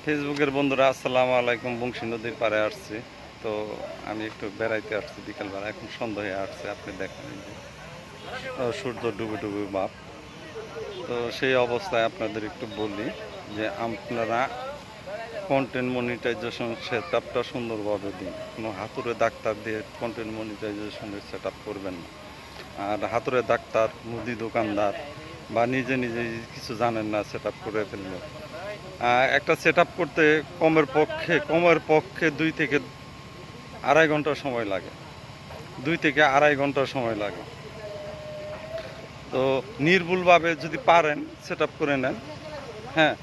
ফেসবুকের বন্ধুরা আসসালামু আলাইকুম। বংশী নদীর পাড়ে আসছি। তো আমি একটু বেড়াইতে আসছি বিকালবেলা, এখন সন্ধ্যা হয়ে আসছে। আপনি দেখেন এই যে সূর্য ডুবে ডুবে ভাব। তো সেই অবস্থায় আপনাদের একটু বলি যে আপনারা কন্টেন্ট মনিটাইজেশন সেট আপটা সুন্দরভাবে দিন। কোনো হাতুড়ে ডাক্তার দিয়ে কন্টেন্ট মনিটাইজেশনের সেট আপ করবেন না। আর হাতুড়ে ডাক্তার, মুদি দোকানদার বা নিজে নিজে কিছু জানেন না, সেট আপ করে ফেললো। একটা সেট আপ করতে কমের পক্ষে 2 থেকে 2.5 ঘন্টা সময় লাগে। 2 থেকে 2.5 ঘন্টা সময় লাগে। তো নির্ভুলভাবে যদি পারেন সেট আপ করে নেন। হ্যাঁ,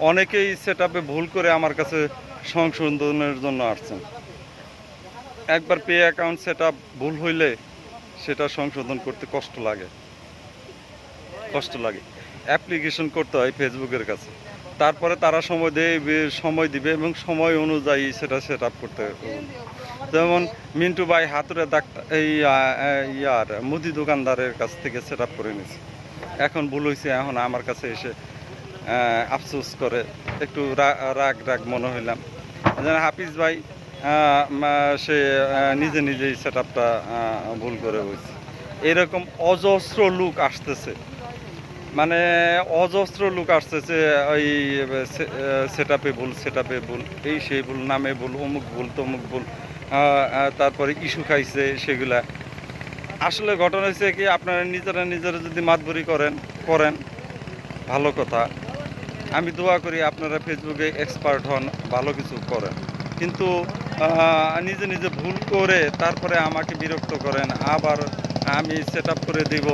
অনেকেই সেট আপে ভুল করে আমার কাছে সংশোধনের জন্য আসছেন। একবার পে অ্যাকাউন্ট সেট আপ ভুল হইলে সেটা সংশোধন করতে কষ্ট লাগে। অ্যাপ্লিকেশন করতে হয় ফেসবুকের কাছে, তারপরে তারা সময় দিবে এবং সময় অনুযায়ী সেটা সেট আপ করতে হবে। যেমন মিন্টু ভাই হাতুড়ে ডাক্তার এই মুদি দোকানদারের কাছ থেকে সেট আপ করে নিয়েছে। এখন ভুল হয়েছে, এখন আমার কাছে এসে আফসোস করে, একটু রাগ রাগ মনে হইলাম। যেন হাফিজ ভাই সে নিজে নিজেই সেট আপটা ভুল করে হয়েছে। এরকম অজস্র লোক আসতেছে, মানে অজস্র লোক আসতেছে। ওই সেট আপে ভুল, এই সেই ভুল, নামে ভুল, অমুক ভুল, তমুক ভুল, তারপরে ইস্যু খাইছে সেগুলা। আসলে ঘটনা হচ্ছে কি, আপনারা নিজেরা যদি মাতবরি করেন ভালো কথা। আমি দোয়া করি আপনারা ফেসবুকে এক্সপার্ট হন, ভালো কিছু করেন। কিন্তু নিজে নিজে ভুল করে তারপরে আমাকে বিরক্ত করেন, আবার আমি সেট আপ করে দিব।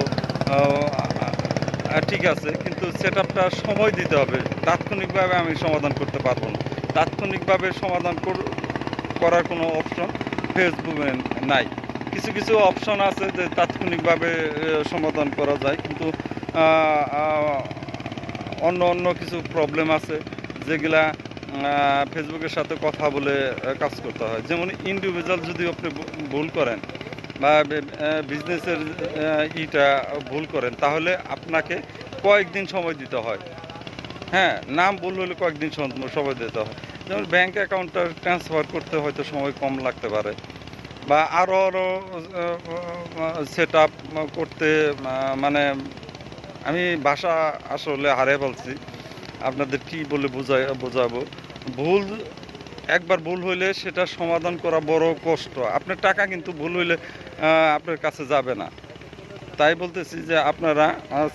ঠিক আছে, কিন্তু সেট আপটা সময় দিতে হবে। তাৎক্ষণিকভাবে আমি সমাধান করতে পারবো না। তাৎক্ষণিকভাবে সমাধান করার কোনো অপশন ফেসবুকে নাই। কিছু কিছু অপশন আছে যে তাৎক্ষণিকভাবে সমাধান করা যায়, কিন্তু অন্য কিছু প্রবলেম আছে যেগুলা ফেসবুকের সাথে কথা বলে কাজ করতে হয়। যেমন ইন্ডিভিজুয়াল যদি আপনি ভুল করেন বা বিজনেসের ইটা ভুল করেন, তাহলে আপনাকে কয়েকদিন সময় দিতে হয়। হ্যাঁ, নাম ভুল হলে কয়েকদিন সময় দিতে হয়। যেমন ব্যাঙ্ক অ্যাকাউন্টটা ট্রান্সফার করতে হয়তো সময় কম লাগতে পারে, বা আরও সেট আপ করতে মানে আমি ভাষা আসলে হারিয়ে ফেলছি। আপনাদের কি বলে বোঝাবো। ভুল একবার ভুল হইলে সেটা সমাধান করা বড় কষ্ট। আপনার টাকা কিন্তু ভুল হইলে আপনার কাছে যাবে না। তাই বলতেছি যে আপনারা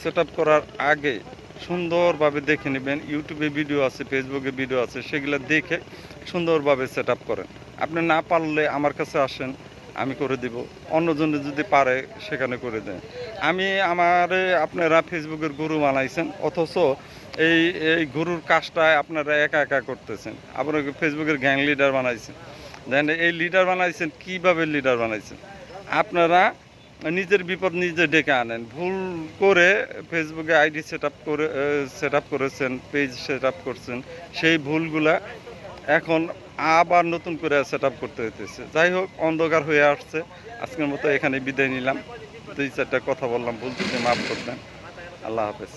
সেট আপ করার আগে সুন্দরভাবে দেখে নেবেন। ইউটিউবে ভিডিও আছে, ফেসবুকে ভিডিও আছে, সেগুলো দেখে সুন্দরভাবে সেট আপ করেন। আপনি না পারলে আমার কাছে আসেন, আমি করে দিব। অন্যজনে যদি পারে সেখানে করে দেন। আপনারা ফেসবুকের গুরু বানাইছেন, অথচ এই এই গুরুর কাজটায় আপনারা একা একা করতেছেন। আপনাকে ফেসবুকের গ্যাং লিডার বানাইছেন। দেন এই লিডার বানাইছেন, কিভাবে লিডার বানাইছেন? আপনারা নিজের বিপদ নিজে ডেকে আনেন। ভুল করে ফেসবুকে আইডি সেট আপ করেছেন, পেজ সেট আপ করছেন, সেই ভুলগুলা এখন আবার নতুন করে সেট আপ করতে হইতেছে। যাই হোক, অন্ধকার হয়ে আসছে। আজকের মতো এখানে বিদায় নিলাম। 2-4টা কথা বললাম, ভুল ত্রুটি মাফ করবেন। আল্লাহ হাফেজ।